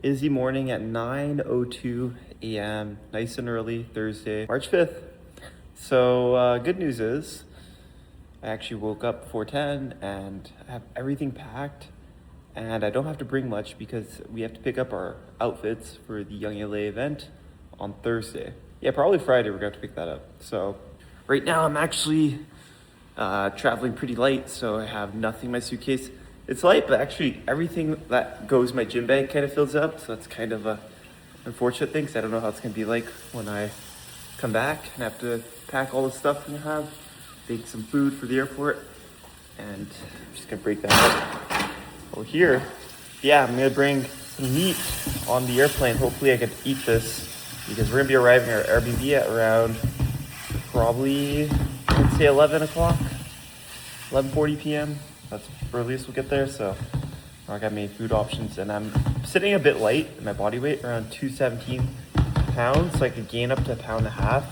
Is the morning at 9:02 a.m. Nice and early, Thursday, March 5th. So good news is I actually woke up before 10 and I have everything packed, and I don't have to bring much because we have to pick up our outfits for the Young LA event on Thursday. Yeah, probably Friday we're going to pick that up. So right now I'm actually traveling pretty light, so I have nothing in my suitcase. It's light, but actually everything that goes in my gym bag kind of fills up, so that's kind of a unfortunate thing because I don't know how it's going to be like when I come back and have to pack all the stuff I'm going to have, bake some food for the airport, and I'm just going to break that up. Well, here, yeah, I'm going to bring some meat on the airplane. Hopefully I can eat this because we're going to be arriving at our Airbnb at around probably, I'd say 11 o'clock, 11:40 p.m. That's the earliest we'll get there, so I got many food options, and I'm sitting a bit light in my body weight, around 217 pounds, so I could gain up to 1.5 pounds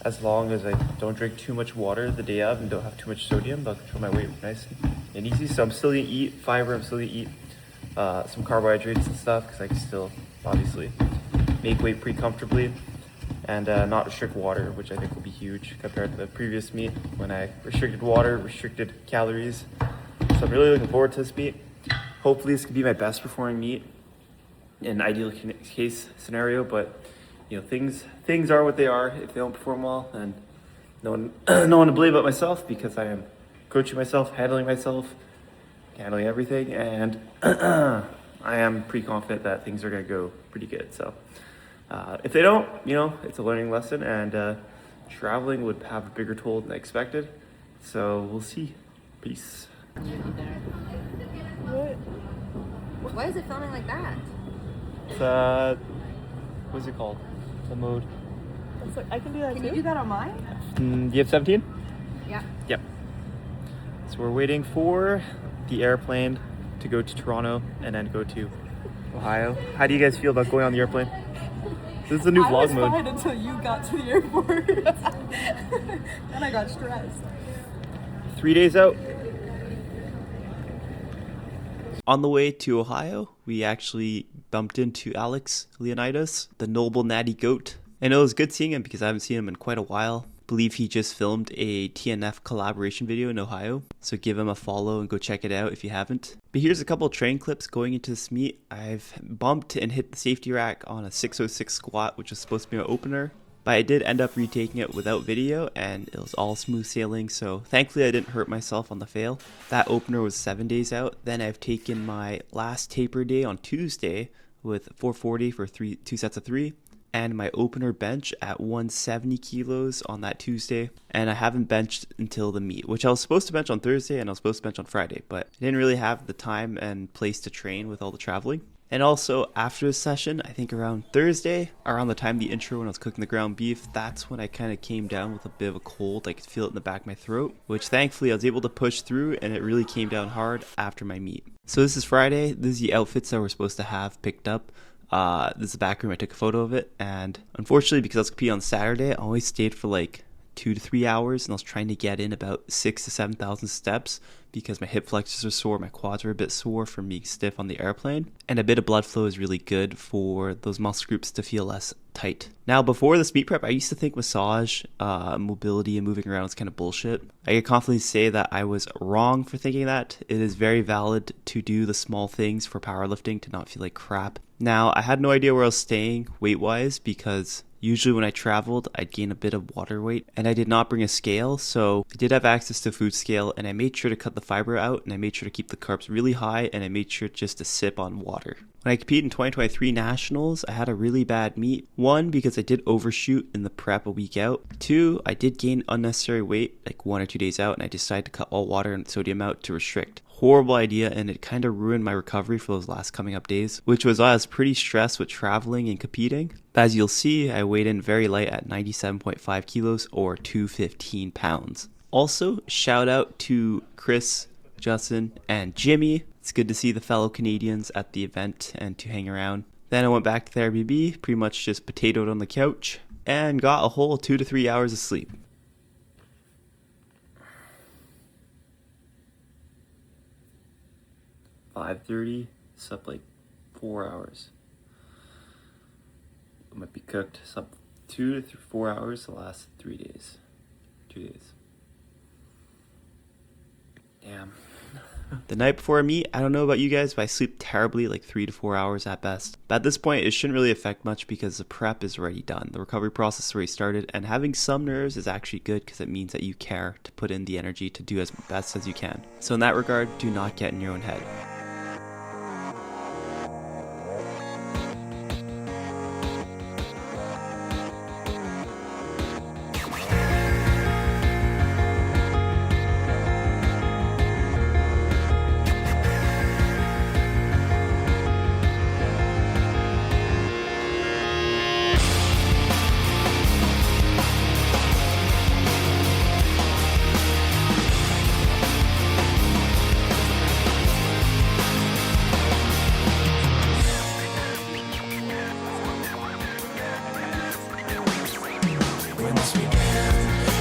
as long as I don't drink too much water the day of and don't have too much sodium. That'll control my weight nice and easy. So I'm still gonna eat fiber, I'm still gonna eat some carbohydrates and stuff because I can still obviously make weight pretty comfortably, and not restrict water, which I think will be huge compared to the previous meet when I restricted water, restricted calories. So I'm really looking forward to this meet. Hopefully this could be my best performing meet in ideal case scenario, but you know, things are what they are. If they don't perform well, then no one to blame but myself, because I am coaching myself, handling everything, and I am pretty confident that things are gonna go pretty good. So if they don't, you know, it's a learning lesson, and traveling would have a bigger toll than I expected. So we'll see. Peace. What? Why is it filming like that? It's what's it called? The mode. It's like, I can do that Can too? you do that on mine? Do you have 17? Yeah. Yep. So we're waiting for the airplane to go to Toronto and then go to Ohio. How do you guys feel about going on the airplane? This is a new vlog mode. I was fine until you got to the airport. Then I got stressed. 3 days out. On the way to Ohio, we actually bumped into Alex Leonidas, the noble natty goat. I know it was good seeing him because I haven't seen him in quite a while. I believe he just filmed a TNF collaboration video in Ohio, so give him a follow and go check it out if you haven't. But here's a couple of train clips going into this meet. I've bumped and hit the safety rack on a 606 squat, which was supposed to be my opener, but I did end up retaking it without video, and it was all smooth sailing, so thankfully I didn't hurt myself on the fail. That opener was 7 days out. Then I've taken my last taper day on Tuesday with 440 for two sets of 3, and my opener bench at 170 kilos on that Tuesday, and I haven't benched until the meet, which I was supposed to bench on Thursday and I was supposed to bench on Friday, but I didn't really have the time and place to train with all the traveling. And also after the session, I think around Thursday, around the time of the intro when I was cooking the ground beef, that's when I kind of came down with a bit of a cold. I could feel it in the back of my throat, which thankfully I was able to push through, and it really came down hard after my meet. So this is Friday. This is the outfits that we're supposed to have picked up. This is the back room. I took a photo of it, and unfortunately because I was competing on Saturday, I only stayed for like 2 to 3 hours, and I was trying to get in about 6,000 to 7,000 steps because my hip flexors are sore, my quads are a bit sore from being stiff on the airplane, and a bit of blood flow is really good for those muscle groups to feel less tight. Now, before this meet prep, I used to think massage, mobility, and moving around was kind of bullshit. I can confidently say that I was wrong for thinking that. It is very valid to do the small things for powerlifting to not feel like crap. Now, I had no idea where I was staying weight-wise because usually when I traveled, I'd gain a bit of water weight, and I did not bring a scale, so I did have access to a food scale, and I made sure to cut the fiber out, and I made sure to keep the carbs really high, and I made sure just to sip on water. When I competed in 2023 Nationals, I had a really bad meet. 1, because I did overshoot in the prep a week out. 2, I did gain unnecessary weight like 1 or 2 days out, and I decided to cut all water and sodium out to restrict. Horrible idea, and it kind of ruined my recovery for those last coming up days, which was I was pretty stressed with traveling and competing. As you'll see, I weighed in very light at 97.5 kilos or 215 pounds. Also, shout out to Chris, Justin, and Jimmy. It's good to see the fellow Canadians at the event and to hang around. Then I went back to the Airbnb, pretty much just potatoed on the couch, and got a whole 2 to 3 hours of sleep. 5:30, slept like 4 hours. It might be cooked some 2 to 4 hours the last 3 days. 2 days. Damn. The night before I meet, I don't know about you guys, but I sleep terribly, like 3 to 4 hours at best. But at this point, it shouldn't really affect much because the prep is already done. The recovery process is already started, and having some nerves is actually good because it means that you care to put in the energy to do as best as you can. So in that regard, do not get in your own head.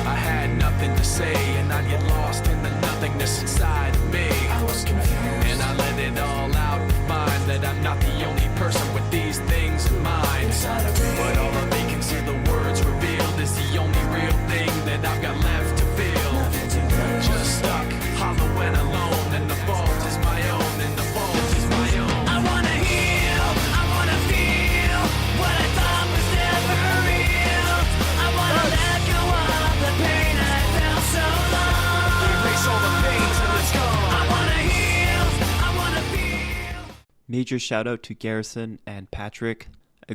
I had nothing to say, and I'd get lost in the nothingness inside of me. I was confused, and I let it all out to find that I'm not the only person with these things in mind. But all the vacancy the words revealed is the only real thing that I've got left to feel. Just stuck, hollow and alone, and the fault is my own, and the fault is my own. I wanna heal, I wanna feel what I thought was never real. I wanna let go of the pain I felt so long. Erase all the pain till it's gone. I wanna heal, I wanna feel. Major shout out to Garrison and Patrick.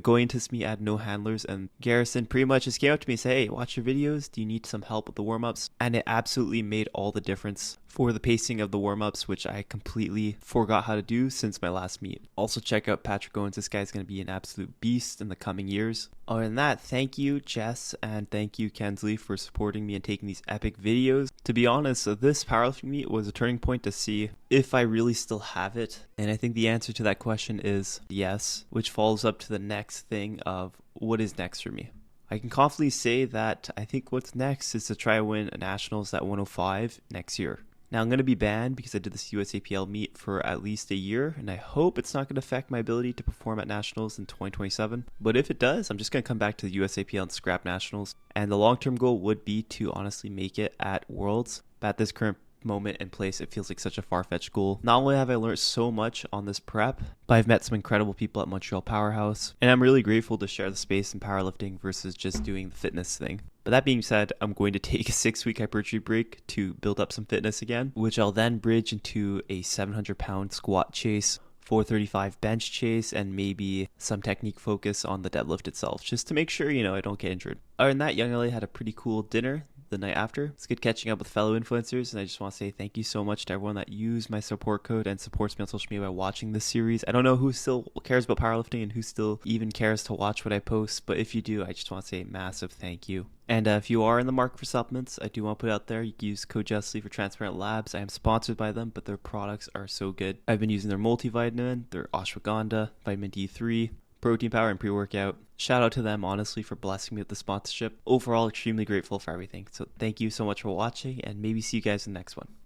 Going into this meet, I had no handlers, and Garrison pretty much just came up to me and said, hey, watch your videos. Do you need some help with the warm-ups? And it absolutely made all the difference for the pacing of the warm-ups, which I completely forgot how to do since my last meet. Also check out Patrick Owens. This guy's going to be an absolute beast in the coming years. Other than that, thank you, Jess, and thank you, Kensley, for supporting me and taking these epic videos. To be honest, this powerlifting meet was a turning point to see if I really still have it. And I think the answer to that question is yes, which follows up to the next thing of what is next for me. I can confidently say that I think what's next is to try to win a nationals at 105 next year. Now I'm going to be banned because I did this USAPL meet for at least a year, and I hope it's not going to affect my ability to perform at nationals in 2027. But if it does, I'm just going to come back to the USAPL and scrap nationals. And the long-term goal would be to honestly make it at Worlds. But at this current moment and place, it feels like such a far-fetched goal. Not only have I learned so much on this prep, but I've met some incredible people at Montreal Powerhouse, and I'm really grateful to share the space in powerlifting versus just doing the fitness thing. But that being said, I'm going to take a 6-week hypertrophy break to build up some fitness again, which I'll then bridge into a 700-pound squat chase, 435 bench chase, and maybe some technique focus on the deadlift itself, just to make sure, I don't get injured. Other than that, Young LA had a pretty cool dinner the night after. It's good catching up with fellow influencers, and I just want to say thank you so much to everyone that used my support code and supports me on social media by watching this series. I don't know who still cares about powerlifting and who still even cares to watch what I post, but if you do, I just want to say a massive thank you. And if you are in the market for supplements, I do want to put out there, you can use code JUSTLEE for Transparent Labs. I am sponsored by them, but their products are so good. I've been using their multivitamin, their ashwagandha, vitamin D3, protein powder, and pre-workout. Shout out to them, honestly, for blessing me with the sponsorship. Overall, extremely grateful for everything. So thank you so much for watching, and maybe see you guys in the next one.